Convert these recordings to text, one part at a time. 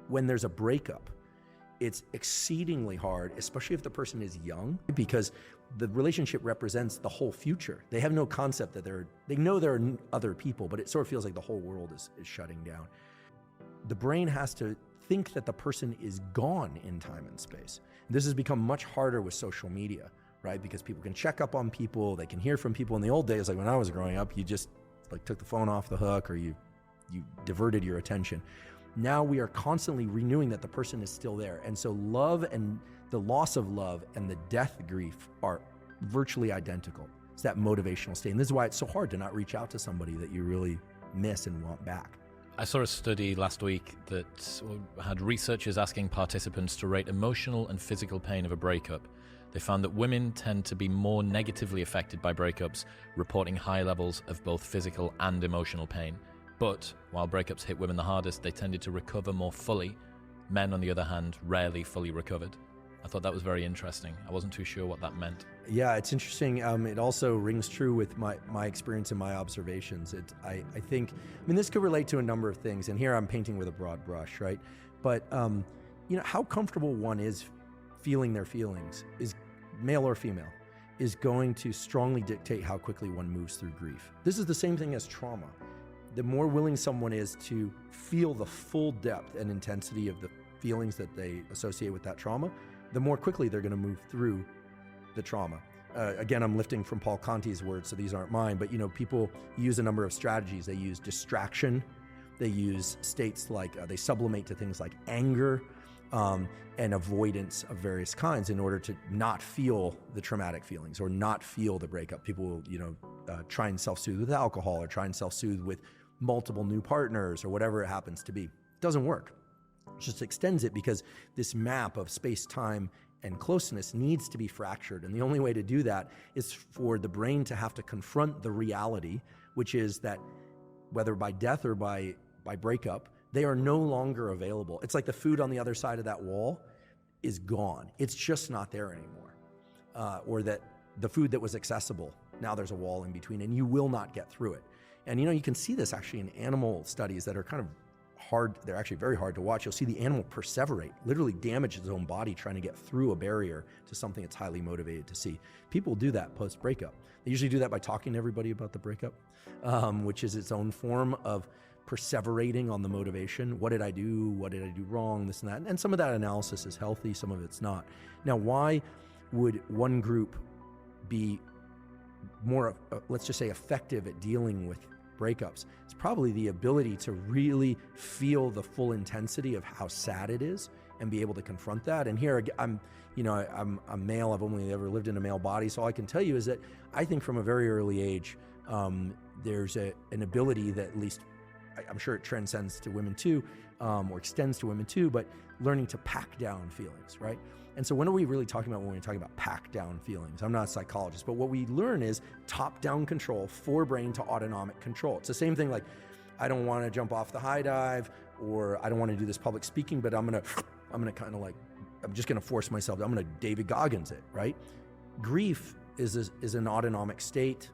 When there's a breakup, it's exceedingly hard, especially if the person is young, because the relationship represents the whole future. They have no concept that they know there are other people, but it sort of feels like the whole world is shutting down. The brain has to think that the person is gone in time and space. This has become much harder with social media, right? Because people can check up on people, they can hear from people. In the old days, like when I was growing up, you just like took the phone off the hook, or you diverted your attention. Now we are constantly renewing that the person is still there. And so love and the loss of love and the death grief are virtually identical. It's that motivational state. And this is why it's so hard to not reach out to somebody that you really miss and want back. I saw a study last week that had researchers asking participants to rate emotional and physical pain of a breakup. They found that women tend to be more negatively affected by breakups, reporting high levels of both physical and emotional pain. But while breakups hit women the hardest, they tended to recover more fully. Men, on the other hand, rarely fully recovered. I thought that was very interesting. I wasn't too sure what that meant. Yeah, it's interesting. It also rings true with my experience and my observations. I think this could relate to a number of things, and here I'm painting with a broad brush, right? But how comfortable one is feeling their feelings, is male or female, is going to strongly dictate how quickly one moves through grief. This is the same thing as trauma. The more willing someone is to feel the full depth and intensity of the feelings that they associate with that trauma, the more quickly they're going to move through the trauma. Again, I'm lifting from Paul Conti's words, so these aren't mine, but people use a number of strategies. They use distraction. They use states like, they sublimate to things like anger and avoidance of various kinds in order to not feel the traumatic feelings or not feel the breakup. People will, try and self-soothe with alcohol or try and self-soothe with multiple new partners or whatever it happens to be. It doesn't work. It just extends it because this map of space, time, and closeness needs to be fractured. And the only way to do that is for the brain to have to confront the reality, which is that whether by death or by breakup, they are no longer available. It's like the food on the other side of that wall is gone. It's just not there anymore. Or that the food that was accessible, now there's a wall in between and you will not get through it. And you can see this actually in animal studies that are kind of hard. They're actually very hard to watch. You'll see the animal perseverate, literally damage its own body trying to get through a barrier to something it's highly motivated to see. People do that post-breakup. They usually do that by talking to everybody about the breakup, which is its own form of perseverating on the motivation. What did I do? What did I do wrong? This and that. And some of that analysis is healthy, some of it's not. Now, why would one group be more, let's just say, effective at dealing with breakups? It's probably the ability to really feel the full intensity of how sad it is and be able to confront that. And here I'm a male. I've only ever lived in a male body. So all I can tell you is that I think from a very early age, there's an ability that, at least I'm sure it transcends to women too, or extends to women too, but learning to pack down feelings, right? And so what are we really talking about when we're talking about pack down feelings? I'm not a psychologist, but what we learn is top-down control, forebrain to autonomic control. It's the same thing like, I don't want to jump off the high dive, or I don't want to do this public speaking, but I'm just going to force myself. I'm going to David Goggins it, right? Grief is an autonomic state.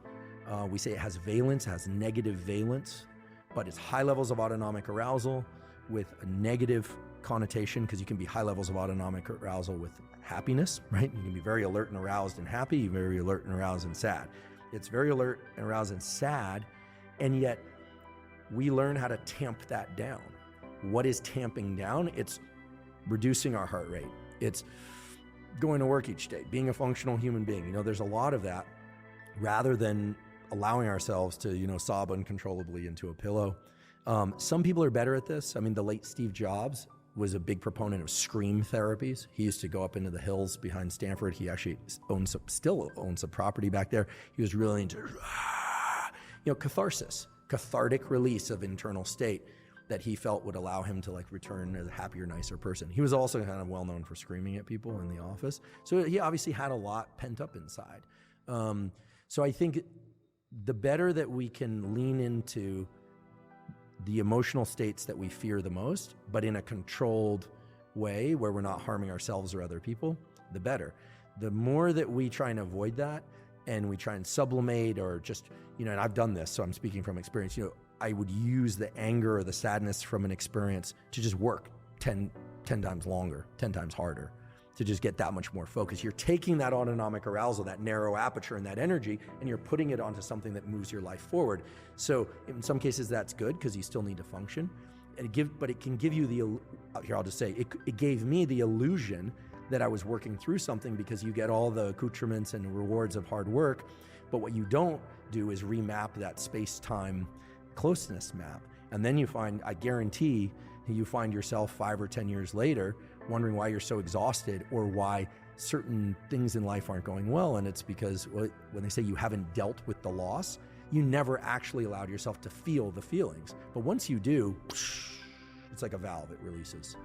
We say it has valence, it has negative valence, but it's high levels of autonomic arousal with a negative connotation, because you can be high levels of autonomic arousal with happiness, right? You can be very alert and aroused and happy, very alert and aroused and sad. It's very alert and aroused and sad, and yet we learn how to tamp that down. What is tamping down? It's reducing our heart rate. It's going to work each day, being a functional human being. There's a lot of that, rather than allowing ourselves to, sob uncontrollably into a pillow. Some people are better at this. The late Steve Jobs was a big proponent of scream therapies. He used to go up into the hills behind Stanford. He actually still owns a property back there. He was really into, catharsis, cathartic release of internal state that he felt would allow him to return as a happier, nicer person. He was also kind of well known for screaming at people in the office. So he obviously had a lot pent up inside. So I think the better that we can lean into the emotional states that we fear the most, but in a controlled way where we're not harming ourselves or other people, the better. The more that we try and avoid that, and we try and sublimate, or just, and I've done this, so I'm speaking from experience, I would use the anger or the sadness from an experience to just work 10 times longer, 10 times harder to just get that much more focus. You're taking that autonomic arousal, that narrow aperture and that energy, and you're putting it onto something that moves your life forward. So in some cases that's good because you still need to function. But it can give you here I'll just say, it gave me the illusion that I was working through something because you get all the accoutrements and rewards of hard work, but what you don't do is remap that space-time closeness map. And then I guarantee you find yourself 5 or 10 years later wondering why you're so exhausted or why certain things in life aren't going well. And it's because when they say you haven't dealt with the loss, you never actually allowed yourself to feel the feelings. But once you do, it's like a valve, it releases.